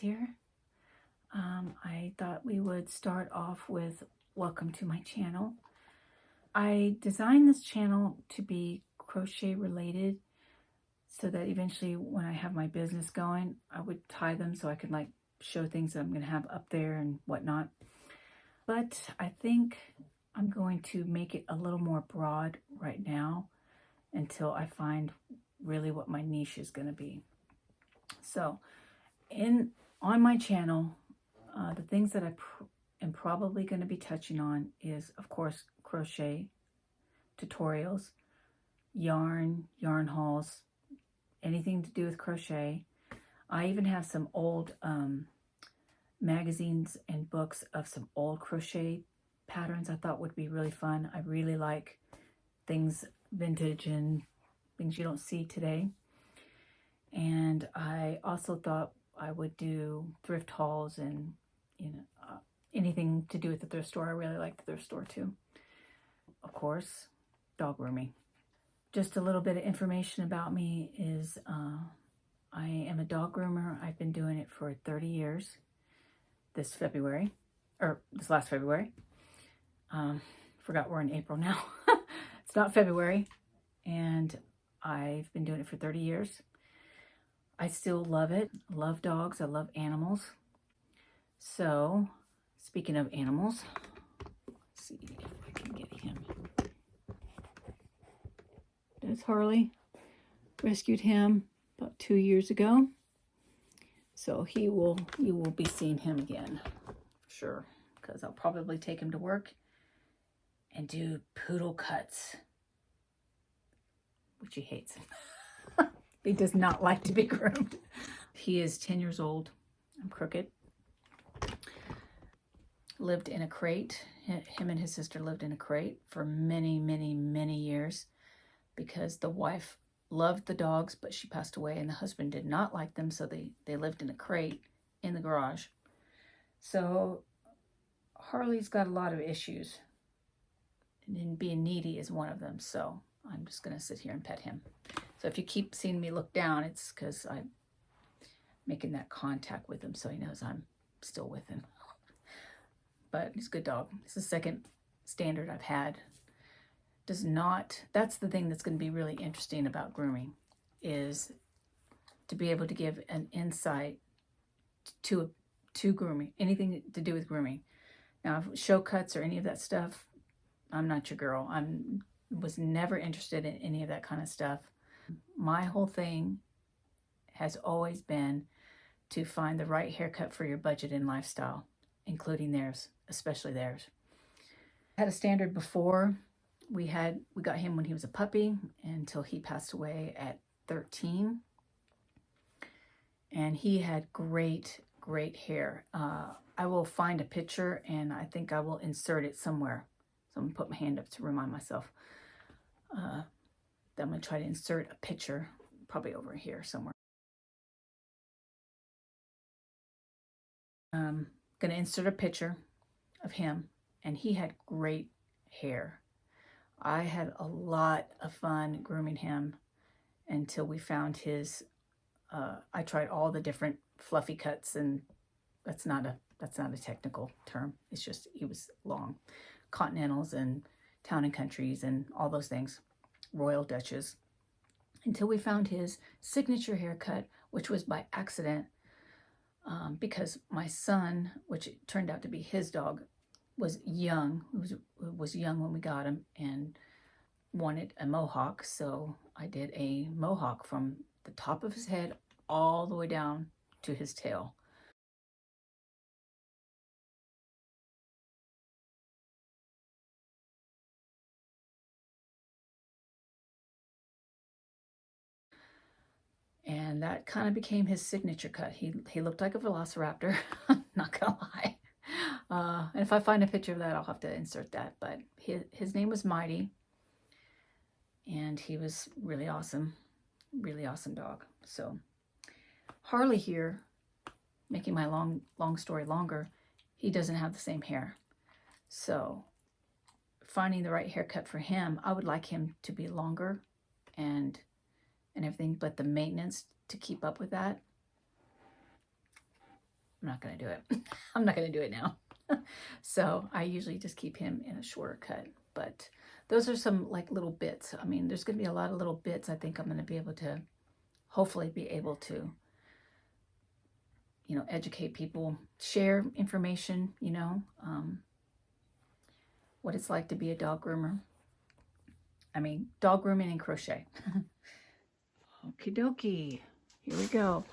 here. I thought we would start off with welcome to my channel. I designed this channel to be crochet related so that eventually when I have my business going, I would tie them so I could like show things that I'm going to have up there and whatnot. But I think I'm going to make it a little more broad right now until I find really what my niche is going to be. So on my channel, the things that I am probably going to be touching on is, of course, crochet tutorials, yarn hauls, anything to do with crochet. I even have some old magazines and books of some old crochet patterns I thought would be really fun. I really like things vintage and things you don't see today. And I also thought I would do thrift hauls and anything to do with the thrift store. I really like the thrift store too. Of course, dog grooming. Just a little bit of information about me is I am a dog groomer. I've been doing it for 30 years this last February. Forgot we're in April now. It's not February. And I've been doing it for 30 years. I still love it. I love dogs. I love animals. So, speaking of animals, let's see if I can get him. That's Harley. Rescued him about 2 years ago. So you will be seeing him again, for sure, because I'll probably take him to work and do poodle cuts, which he hates. He does not like to be groomed. He is 10 years old. I'm crooked. Lived in a crate. Him and his sister lived in a crate for many, many, many years because the wife loved the dogs, but she passed away and the husband did not like them, so they lived in a crate in the garage. So Harley's got a lot of issues, and being needy is one of them, so I'm just going to sit here and pet him. So if you keep seeing me look down, it's because I'm making that contact with him so he knows I'm still with him. But he's a good dog. It's the second standard I've had. That's the thing that's going to be really interesting about grooming, is to be able to give an insight to grooming, anything to do with grooming. Now, show cuts or any of that stuff, I'm not your girl. Was never interested in any of that kind of stuff. My whole thing has always been to find the right haircut for your budget and lifestyle, including theirs, especially theirs. I had a standard before. We got him when he was a puppy until he passed away at 13. And he had great, great hair. I will find a picture and I think I will insert it somewhere. So I'm gonna put my hand up to remind myself. I'm gonna try to insert a picture, probably over here somewhere. Gonna insert a picture of him, and he had great hair. I had a lot of fun grooming him until we found his, I tried all the different fluffy cuts, and that's not a technical term. It's just, he was long. Continentals and town and countries and all those things. Royal Dutches. Until we found his signature haircut, which was by accident, because my son, which turned out to be his dog, was young. Was young when we got him and wanted a mohawk. So I did a mohawk from the top of his head all the way down to his tail. And that kind of became his signature cut. He looked like a velociraptor, not gonna lie. And if I find a picture of that, I'll have to insert that. But his name was Mighty, and he was really awesome dog. So Harley here, making my long story longer, he doesn't have the same hair. So finding the right haircut for him, I would like him to be longer and everything, but the maintenance to keep up with that I'm not going to do it. I'm not going to do it now. So I usually just keep him in a shorter cut. But those are some like little bits. I mean, there's going to be a lot of little bits. I think I'm going to be able to, hopefully be able to, you know, educate people, share information, you know, what it's like to be a dog groomer. I mean, dog grooming and crochet. Okie dokie. Here we go.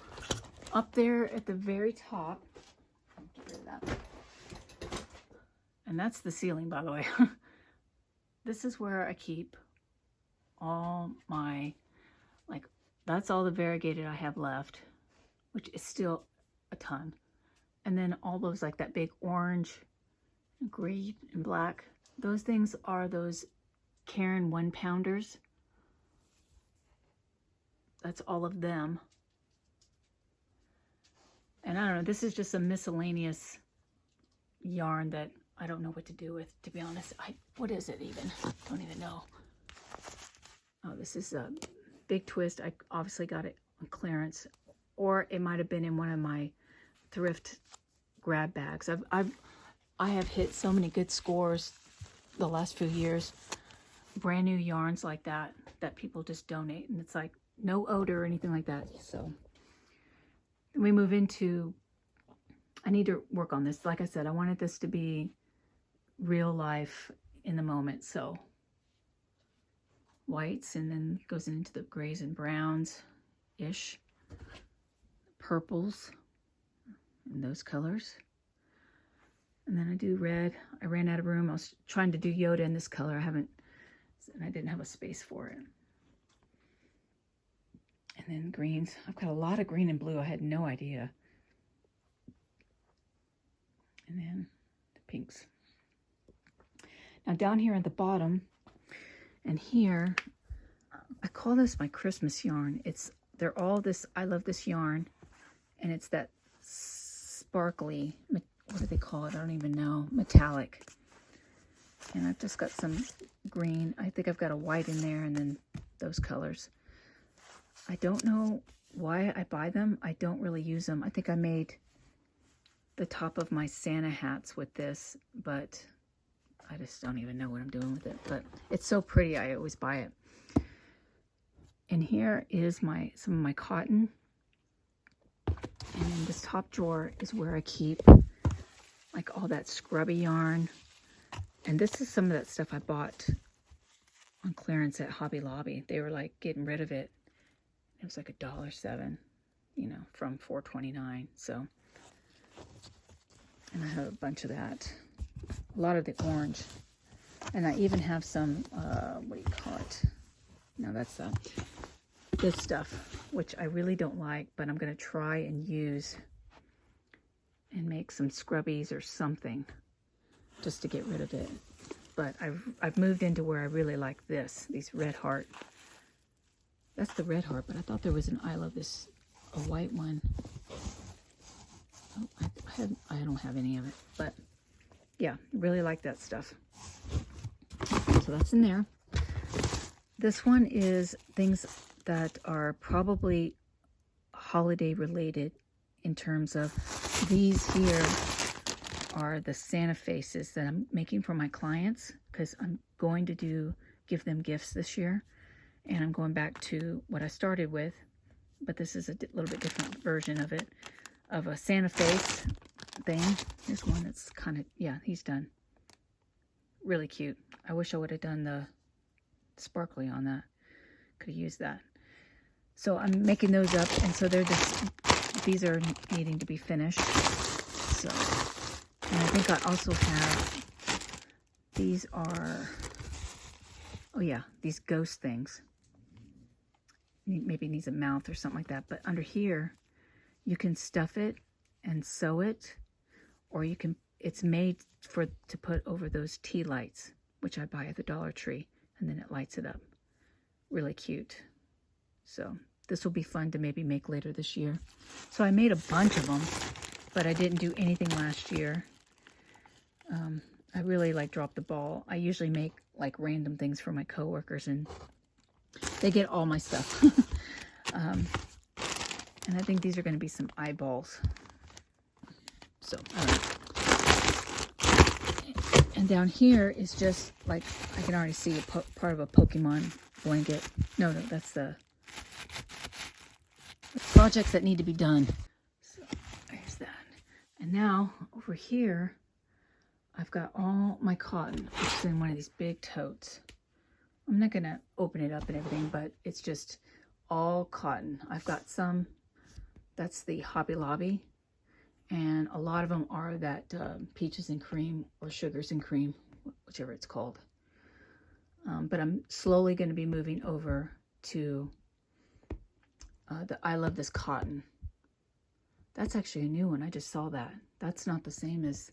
Up there at the very top. Get rid of that. And that's the ceiling, by the way. This is where I keep all my, like, that's all the variegated I have left, which is still a ton. And then all those, like that big orange, green, and black, those things are those Karen 1-pounders. That's all of them. And I don't know, this is just a miscellaneous yarn that I don't know what to do with, to be honest. What is it even? Don't even know. Oh, this is a big twist. I obviously got it on clearance, or it might have been in one of my thrift grab bags. I have hit so many good scores the last few years. Brand new yarns like that people just donate, and it's like no odor or anything like that. So we move into, I need to work on this. Like I said, I wanted this to be real life in the moment. So whites, and then goes into the grays and browns ish, purples, and those colors. And then I do red. I ran out of room. I was trying to do Yoda in this color. And I didn't have a space for it. And then greens. I've got a lot of green and blue. I had no idea. And then the pinks. Now down here at the bottom, and here, I call this my Christmas yarn. They're all this, I love this yarn. And it's that sparkly, what do they call it? I don't even know. Metallic. And I've just got some green. I think I've got a white in there, and then those colors. I don't know why I buy them. I don't really use them. I think I made the top of my Santa hats with this, but I just don't even know what I'm doing with it. But it's so pretty, I always buy it. And here is some of my cotton. And in this top drawer is where I keep like all that scrubby yarn. And this is some of that stuff I bought on clearance at Hobby Lobby. They were like getting rid of it. It was like $1.07, you know, from $4.29. So, and I have a bunch of that. A lot of the orange. And I even have some, what do you call it? No, that's this stuff, which I really don't like, but I'm going to try and use and make some scrubbies or something just to get rid of it. But I've moved into where I really like these red heart. That's the red heart, but I thought there was an I love this, a white one. Oh, I don't have any of it, but yeah, really like that stuff. So that's in there. This one is things that are probably holiday related, in terms of these here are the Santa faces that I'm making for my clients, because I'm going to give them gifts this year. And I'm going back to what I started with, but this is a little bit different version of it, of a Santa face thing. Here's one that's kind of, yeah, he's done. Really cute. I wish I would have done the sparkly on that. Could have used that. So I'm making those up, and so these are needing to be finished. So, and I think I also have, these are, oh yeah, these ghost things. Maybe it needs a mouth or something like that. But under here, you can stuff it and sew it, or you can, it's made to put over those tea lights, which I buy at the Dollar Tree, and then it lights it up. Really cute. So this will be fun to maybe make later this year. So I made a bunch of them, but I didn't do anything last year. I really dropped the ball. I usually make like random things for my coworkers, and they get all my stuff. And I think these are going to be some eyeballs. So, I don't know. And down here is just like, I can already see a part of a Pokemon blanket. No, that's the projects that need to be done. So there's that. And now over here, I've got all my cotton, which is in one of these big totes. I'm not going to open it up and everything, but it's just all cotton. I've got some, that's the Hobby Lobby. And a lot of them are that peaches and cream or sugars and cream, whichever it's called. But I'm slowly going to be moving over to the I Love This Cotton. That's actually a new one. I just saw that. That's not the same as...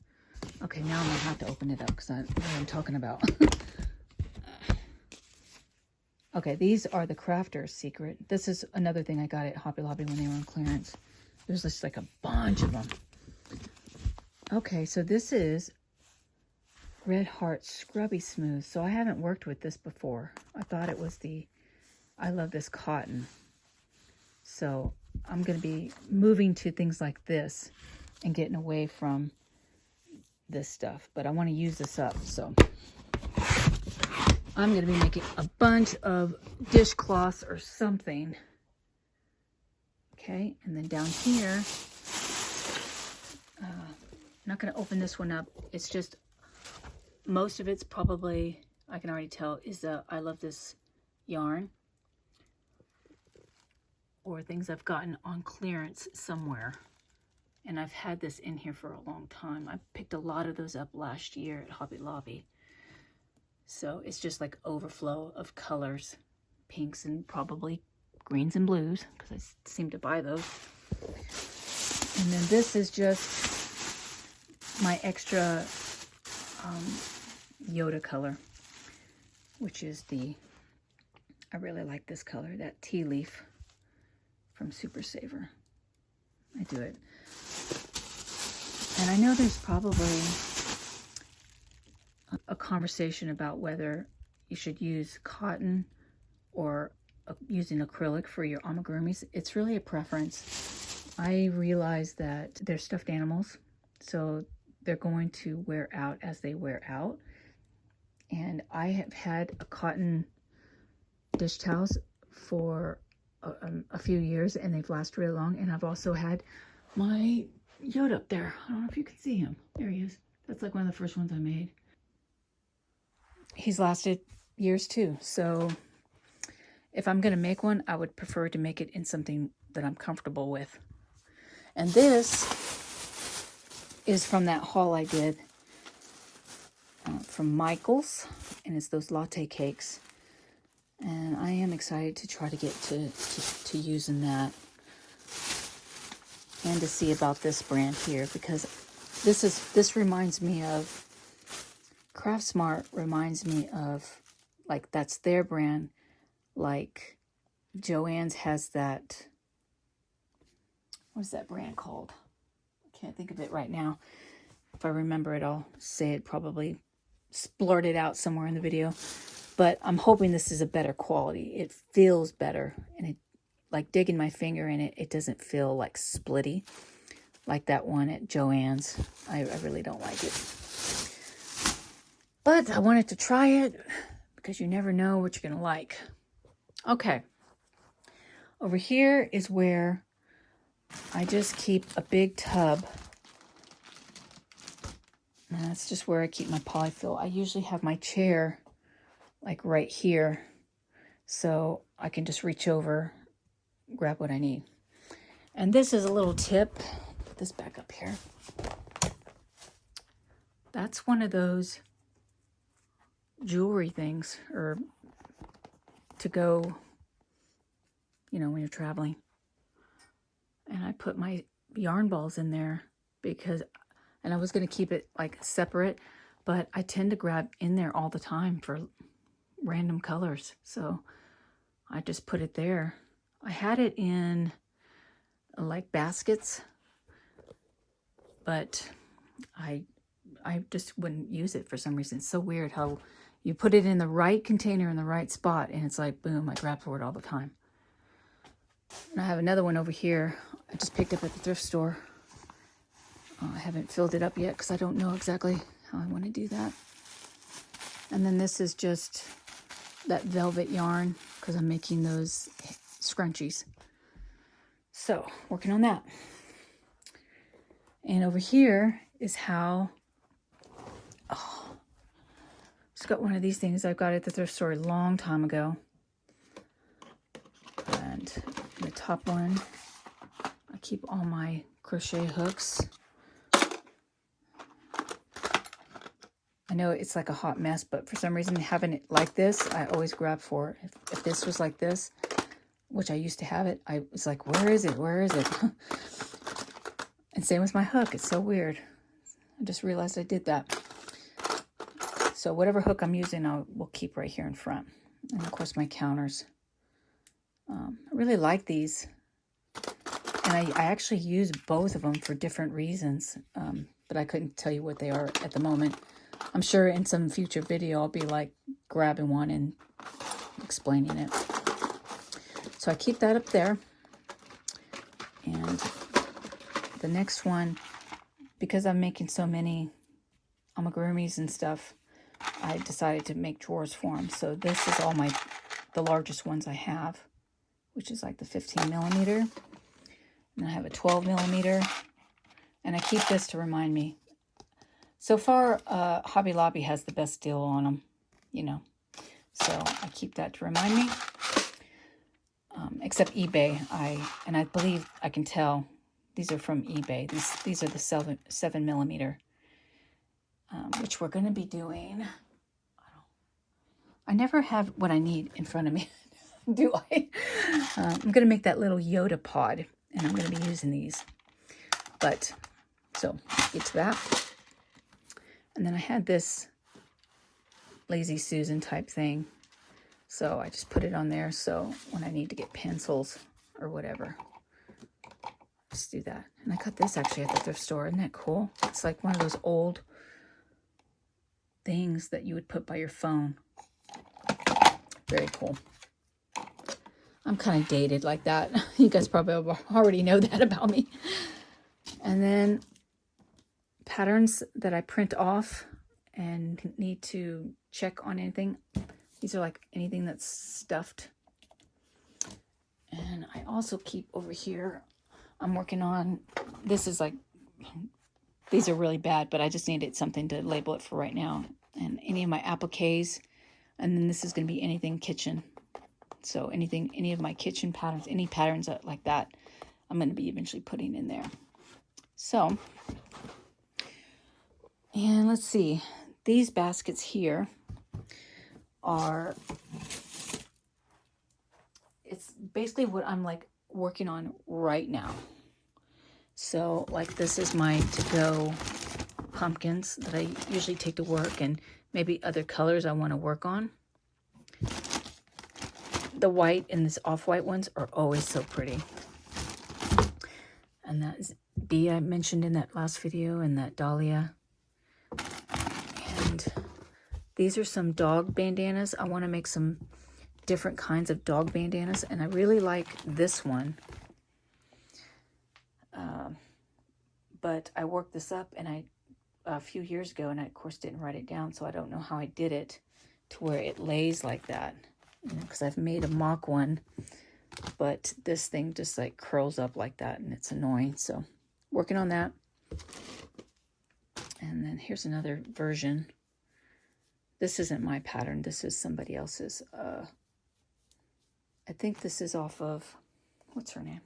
Okay, now I'm going to have to open it up because I know what I'm talking about. Okay, these are the Crafter's Secret. This is another thing I got at Hobby Lobby when they were on clearance. There's just like a bunch of them. Okay, so this is Red Heart Scrubby Smooth. So I haven't worked with this before. I thought it was the I Love This Cotton. So I'm going to be moving to things like this and getting away from this stuff. But I want to use this up, so I'm going to be making a bunch of dishcloths or something. Okay, and then down here, I'm not going to open this one up. It's just, most of it's probably, I can already tell, is I Love This yarn. Or things I've gotten on clearance somewhere. And I've had this in here for a long time. I picked a lot of those up last year at Hobby Lobby. So it's just like overflow of colors. Pinks and probably greens and blues, because I seem to buy those. And then this is just my extra Yoda color, which is I really like this color, that tea leaf from Super Saver. I do it. And I know there's probably a conversation about whether you should use cotton or using acrylic for your amigurumis. It's really a preference. I realize that they're stuffed animals, so they're going to wear out as they wear out. And I have had a cotton dish towels for a few years, and they've lasted really long. And I've also had my Yoda up there. I don't know if you can see him. There he is. That's like one of the first ones I made. He's lasted years too. So if I'm going to make one, I would prefer to make it in something that I'm comfortable with. And this is from that haul I did from Michael's, and it's those latte cakes. And I am excited to try to get to using that, and to see about this brand here, because this reminds me of Craft Smart. Reminds me of, like, that's their brand. Like Joann's has that, what is that brand called? I can't think of it right now. If I remember it, I'll say it, probably splurt it out somewhere in the video. But I'm hoping this is a better quality. It feels better, and it, like digging my finger in it, it doesn't feel like splitty like that one at Joann's. I really don't like it. But I wanted to try it because you never know what you're going to like. Okay. Over here is where I just keep a big tub. And that's just where I keep my polyfill. I usually have my chair like right here, so I can just reach over, grab what I need. And this is a little tip. Put this back up here. That's one of those jewelry things, or to go, you know, when you're traveling. And I put my yarn balls in there because, and I was going to keep it like separate, but I tend to grab in there all the time for random colors. So I just put it there. I had it in like baskets, but I just wouldn't use it for some reason. It's so weird how you put it in the right container in the right spot, and it's like, boom, I grab for it all the time. And I have another one over here I just picked up at the thrift store. I haven't filled it up yet because I don't know exactly how I want to do that. And then this is just that velvet yarn because I'm making those scrunchies. So, working on that. And over here is how, just got one of these things I got at the thrift store a long time ago. And the top one, I keep all my crochet hooks. I know it's like a hot mess, but for some reason having it like this, I always grab for it. If this was like this, which I used to have it, I was like, where is it? Where is it? And same with my hook. It's so weird. I just realized I did that. So whatever hook I'm using, I will keep right here in front. And of course my counters. I really like these. And I actually use both of them for different reasons. But I couldn't tell you what they are at the moment. I'm sure in some future video I'll be like grabbing one and explaining it. So I keep that up there. And the next one, because I'm making so many amigurumis and stuff, I decided to make drawers for them. So this is all the largest ones I have, which is like the 15 millimeter. And I have a 12 millimeter. And I keep this to remind me. So far, Hobby Lobby has the best deal on them, you know. So I keep that to remind me. Except eBay, I believe I can tell these are from eBay. These are the 7 millimeter, which we're going to be doing. I never have what I need in front of me, do I? I'm going to make that little Yoda pod, and I'm going to be using these. But, so, get to that. And then I had this Lazy Susan type thing. So I just put it on there so when I need to get pencils or whatever, just do that. And I got this actually at the thrift store. Isn't that cool? It's like one of those old things that you would put by your phone. Very cool. I'm kind of dated like that. You guys probably already know that about me. And then patterns that I print off and need to check on anything. These are like anything that's stuffed. And I also keep over here, I'm working on, this is like, these are really bad, but I just needed something to label it for right now. And any of my appliques, and then this is going to be anything kitchen. So anything, any of my kitchen patterns, any patterns like that, I'm going to be eventually putting in there. So, and let's see, these baskets here are, it's basically what I'm like working on right now. So like this is my to-go pumpkins that I usually take to work, and maybe other colors I want to work on. The white and this off-white ones are always so pretty. And that is Bee I mentioned in that last video, and that Dahlia. And these are some dog bandanas. I want to make some different kinds of dog bandanas, and I really like this one. But I worked this up and a few years ago, and I of course didn't write it down, so I don't know how I did it to where it lays like that. Because I've made a mock one, but this thing just like curls up like that, and it's annoying. So working on that. And then here's another version. This isn't my pattern. This is somebody else's. I think this is off of, what's her name?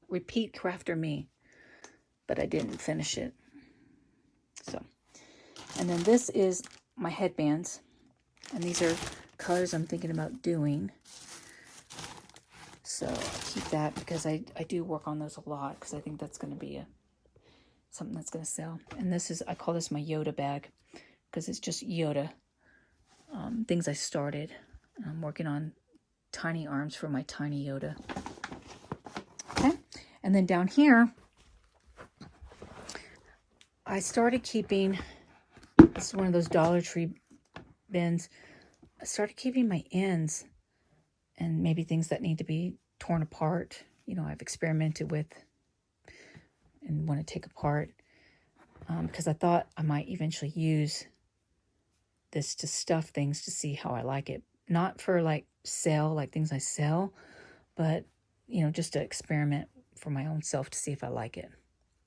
Repeat Crafter Me. But I didn't finish it. So, and then this is my headbands. And these are colors I'm thinking about doing. So I keep that because I do work on those a lot, because I think that's going to be something that's going to sell. And this is, I call this my Yoda bag, because it's just Yoda things I started. I'm working on tiny arms for my tiny Yoda. Okay, and then down here, I started keeping, this is one of those Dollar Tree bins. I started keeping my ends and maybe things that need to be torn apart. You know, I've experimented with and want to take apart, because I thought I might eventually use this to stuff things to see how I like it. Not for like sale, like things I sell, but just to experiment for my own self to see if I like it.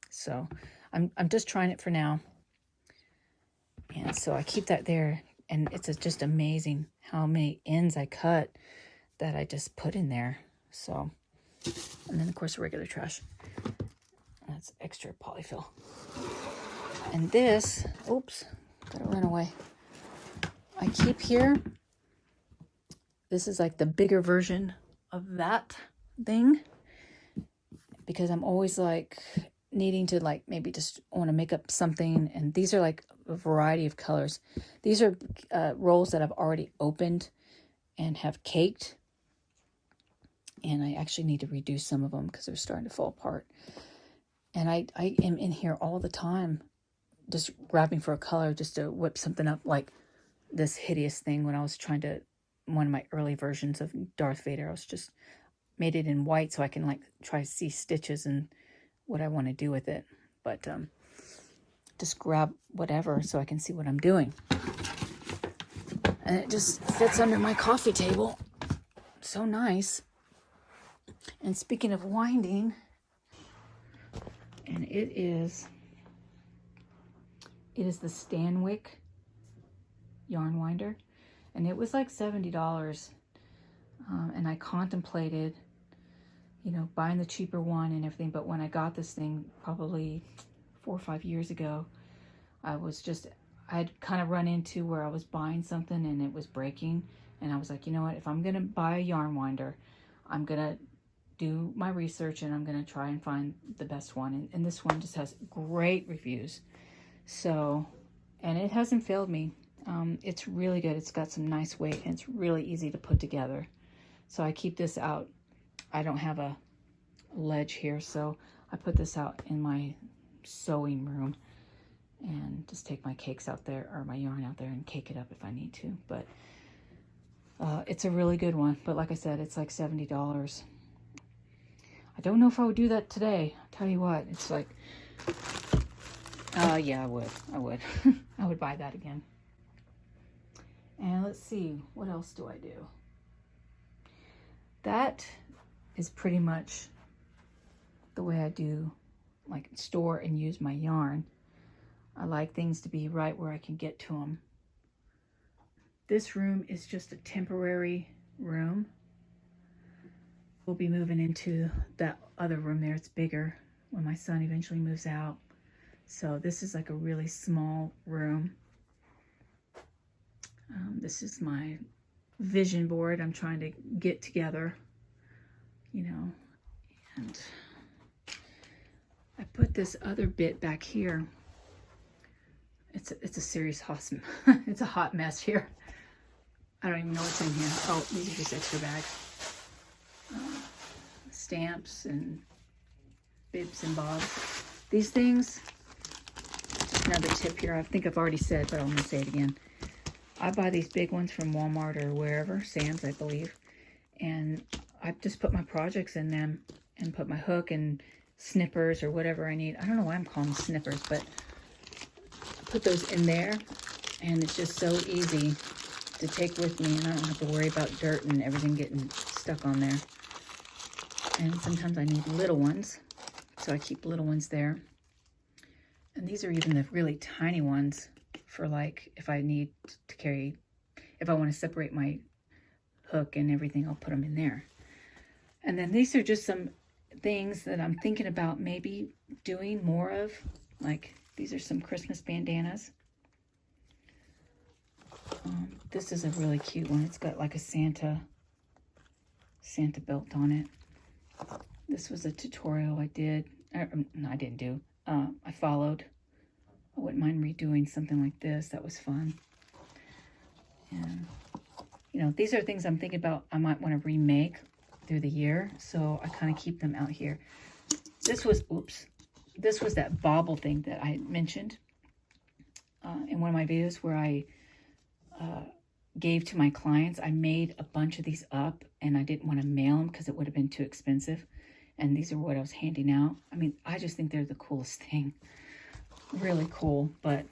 So I'm just trying it for now. And so I keep that there, and it's just amazing how many ends I cut that I just put in there. So, and then of course regular trash. That's extra polyfill. And this, oops, gotta run away. I keep here. This is like the bigger version of that thing, because I'm always like needing to like maybe just want to make up something. And these are like a variety of colors. These are rolls that I've already opened and have caked. And I actually need to redo some of them because they're starting to fall apart. And I am in here all the time just grabbing for a color just to whip something up, like this hideous thing when I was trying to, one of my early versions of Darth Vader, I was just made it in white so I can like try to see stitches and what I want to do with it. But just grab whatever so I can see what I'm doing. And it just fits under my coffee table. So nice. And speaking of winding, and it is the Stanwick yarn winder, and it was like $70. And I contemplated, buying the cheaper one and everything. But when I got this thing, probably 4 or 5 years ago, I'd kind of run into where I was buying something and it was breaking. And I was like, you know what, if I'm going to buy a yarn winder, I'm going to do my research and I'm going to try and find the best one. And this one just has great reviews. So, and it hasn't failed me. It's really good. It's got some nice weight and it's really easy to put together. So I keep this out. I don't have a ledge here, so I put this out in my sewing room and just take my cakes out there, or my yarn out there, and cake it up if I need to. But it's a really good one. But like I said, it's like $70. I don't know if I would do that today. I'll tell you what, it's like, yeah, I would. I would buy that again. And let's see, what else do I do? That is pretty much the way I do, like store and use my yarn. I like things to be right where I can get to them. This room is just a temporary room. We'll be moving into that other room there. It's bigger when my son eventually moves out. So this is like a really small room. This is my vision board I'm trying to get together, and I put this other bit back here. It's a serious hot it's a hot mess here. I don't even know what's in here. Oh, these are just extra bags. Stamps and bibs and bobs. These things, just another tip here, I think I've already said, but I'm going to say it again. I buy these big ones from Walmart or wherever, Sam's, I believe. And I just put my projects in them and put my hook and snippers or whatever I need. I don't know why I'm calling them snippers, but I put those in there. And it's just so easy to take with me. And I don't have to worry about dirt and everything getting stuck on there. And sometimes I need little ones. So I keep little ones there. And these are even the really tiny ones for like if I need to carry, if I want to separate my hook and everything, I'll put them in there. And then these are just some things that I'm thinking about maybe doing more of. Like these are some Christmas bandanas. This is a really cute one. It's got like a Santa belt on it. This was a tutorial I did. No, I didn't do. I followed. I wouldn't mind redoing something like this. That was fun. And, these are things I'm thinking about I might want to remake through the year. So I kind of keep them out here. This was that bobble thing that I mentioned in one of my videos where I gave to my clients. I made a bunch of these up and I didn't want to mail them because it would have been too expensive. And these are what I was handing out. I mean, I just think they're the coolest thing. Really cool, but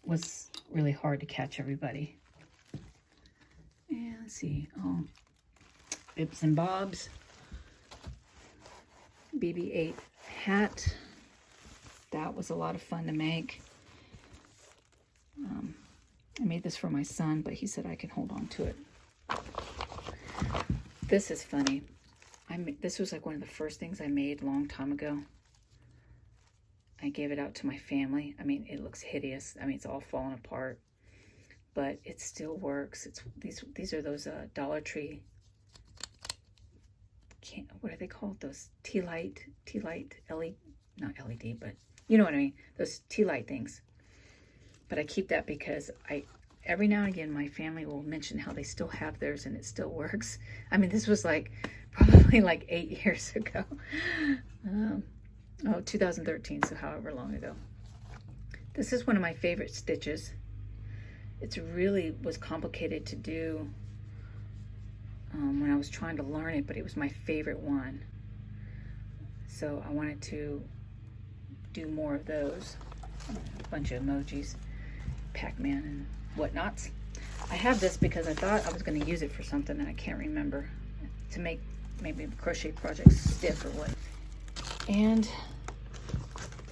was really hard to catch everybody. And let's see. Oh, Bibs and Bob's BB-8 hat. That was a lot of fun to make. I made this for my son, but he said I can hold on to it. This is funny. This was like one of the first things I made a long time ago. I gave it out to my family. I mean, it looks hideous. I mean, it's all falling apart, but it still works. It's these are those Dollar Tree. What are they called? Those tea light LED, not LED, but you know what I mean. Those tea light things. But I keep that because every now and again my family will mention how they still have theirs and it still works. I mean, this was like probably like 8 years ago. 2013, so however long ago. This is one of my favorite stitches. It's really was complicated to do when I was trying to learn it, but it was my favorite one. So I wanted to do more of those. A bunch of emojis, Pac-Man and whatnots. I have this because I thought I was going to use it for something and I can't remember, to make maybe a crochet project stiff or what. And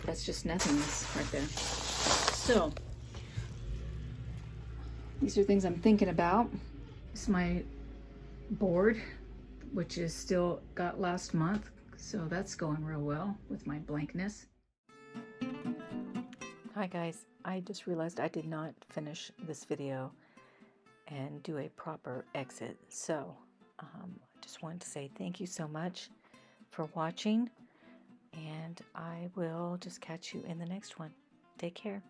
that's just nothingness right there. So these are things I'm thinking about. This is my board, which is still got last month, so that's going real well with my blankness. Hi guys, I just realized I did not finish this video and do a proper exit, so I just wanted to say thank you so much for watching, and I will just catch you in the next one. Take care.